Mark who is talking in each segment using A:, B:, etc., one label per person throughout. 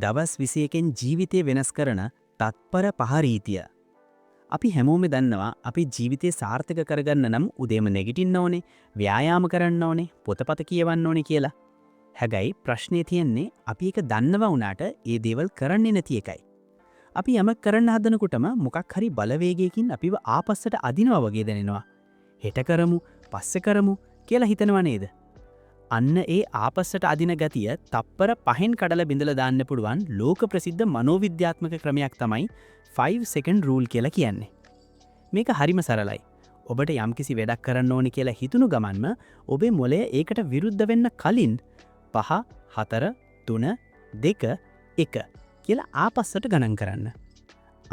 A: දවස් 21කින් ජීවිතය වෙනස් කරන තත්පර පහ රීතිය. අපි හැමෝම දන්නවා අපි ජීවිතය සාර්ථක කරගන්න නම් උදේම නැගිටින්න ඕනේ, ව්‍යායාම කරන්න ඕනේ, පොතපත කියවන්න ඕනේ කියලා. හැබැයි ප්‍රශ්නේ තියෙන්නේ අපි ඒක දන්නවා වුණාට ඒ දේවල් කරන්නේ නැති එකයි. අපි යමක් කරන්න හදනකොටම මොකක් හරි බලවේගයකින් අපිව ආපස්සට අදිනවා වගේ දැනෙනවා. හෙට කරමු, පස්සේ කරමු කියලා හිතනවා නේද? අන්න ඒ ආපස්සට අදින ගතිය තප්පර 5න් කඩලා බිඳලා දාන්න පුළුවන් ලෝක ප්‍රසිද්ධ මනෝවිද්‍යාත්මක ක්‍රමයක් තමයි 5 second rule කියලා කියන්නේ. මේක හරිම සරලයි. ඔබට යම්කිසි වැඩක් කරන්න ඕනි කියලා හිතුණු ගමන්ම ඔබේ මොළය ඒකට විරුද්ධ වෙන්න කලින් 5 4 3 2 1 කියලා ආපස්සට ගණන් කරන්න.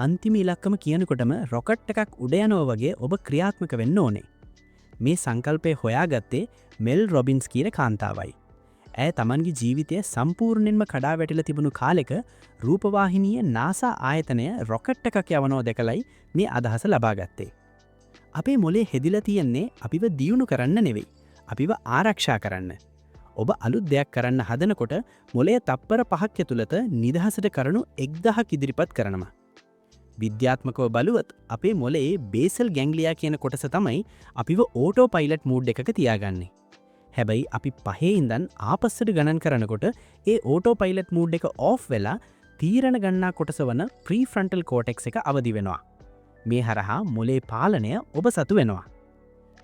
A: අන්තිම ඉලක්කම කියනකොටම රොකට් එකක් උඩ යනවා වගේ ඔබ ක්‍රියාත්මක වෙන්න ඕනේ. මේ සංකල්පය හොයාගත්තේ මෙල් රොබින්ස් කියන කාන්තාවයි. ඇය තමන්ගේ ජීවිතය සම්පූර්ණයෙන්ම කඩා වැටිලා තිබුණු කාලෙක රූපවාහිනිය නාසා ආයතනය රොකට් එකක් යවනෝ දැකලයි මේ අදහස ලබා ගත්තේ. අපේ මොලේ හැදිලා තියෙන්නේ අපිව දියුණු කරන්න නෙවෙයි, අපිව ආරක්ෂා කරන්න. ඔබ අලුත් දෙයක් කරන්න හදනකොට මොලේ තප්පර 5ක් ඇතුළත නිදහසට කරුණු 1000ක් ඉදිරිපත් කරනවා. විද්‍යාත්මකව බලුවත් අපේ මොලේ බේසල් ගැන්ග්ලියා කියන කොටස තමයි අපිව ඕටෝ පයිලට් මූඩ් එකක තියාගන්නේ. හැබැයි අපි පහේ ඉඳන් ආපස්සට ගණන් කරනකොට ඒ ඕටෝ පයිලට් මූඩ් එක ඕෆ් වෙලා තීරණ ගන්නා කොටස වන ප්‍රීෆ්‍රන්ටල් කෝටෙක්ස් එක අවදි වෙනවා. මේ හරහා මොලේ පාලනය ඔබ සතු වෙනවා.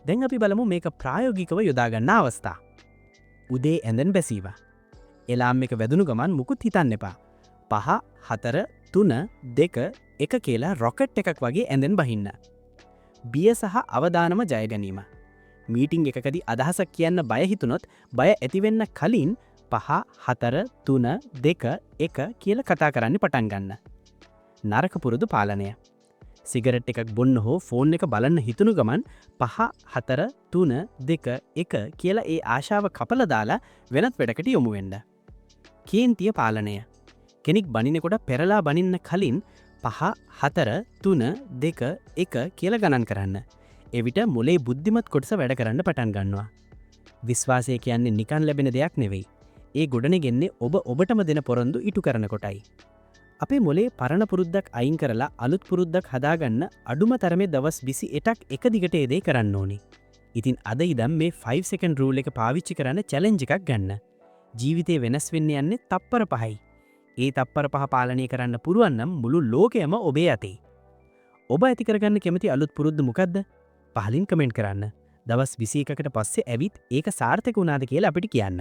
A: දැන් අපි බලමු මේක ප්‍රායෝගිකව යොදා ගන්න අවස්ථා. උදේ ඇඳන් බැසීවා. එලාම් එක වැදුණු ගමන් මුකුත් හිතන්න එපා. 5 4 3 2 1 කියලා රොකට් එකක් වගේ ඇඳෙන් බහින්න. බිය සහ අවදානම ජය ගැනීම. මීටිං එකකදී අදහසක් කියන්න බය හිතුනොත් බය ඇතිවෙන්න කලින් 5 4 3 2 1 කියලා කතා කරන්න පටන් ගන්න. නරක පුරුදු පාලනය. සිගරට් එකක් බොන්න හෝ ෆෝන් එක බලන්න හිතුණු ගමන් 5 4 3 2 1 කියලා ඒ ආශාව කපලා දාලා වෙනත් වැඩකට යොමු වෙන්න. කේන්තිය පාලනය. කෙනෙක් බනිනකොට පෙරලා බනින්න කලින් 5 4 3 2 1 කියලා ගණන් කරන්න. එවිට මොලේ බුද්ධිමත් කොටස වැඩ කරන්න පටන් ගන්නවා. විශ්වාසය කියන්නේ නිකන් ලැබෙන දෙයක් නෙවෙයි. ඒ ගොඩනෙගෙන්නේ ඔබ ඔබටම දෙන පොරොන්දු ඉටු කරන කොටයි. අපේ මොලේ පරණ පුරුද්දක් අයින් කරලා අලුත් පුරුද්දක් හදාගන්න අඩුම තරමේ දවස් 28ක් එක දිගට ඒ දේ කරන්න ඕනි. ඉතින් අද ඉදන් මේ 5 second rule එක පාවිච්චි කරන්න චැලෙන්ජ් එකක් ගන්න. ජීවිතේ වෙනස් වෙන්න යන්නේ තප්පර 5යි. ඒ තප්පර 5 පාලනය කරන්න පුරුවන් නම් මුළු ලෝකයම ඔබේ අතේ. ඔබ ඇති කරගන්න කැමති අලුත් පුරුද්ද මොකද්ද? පහලින් කමෙන්ට් කරන්න. දවස් 21කට පස්සේ ඇවිත් ඒක සාර්ථක වුණාද කියලා අපිට කියන්න.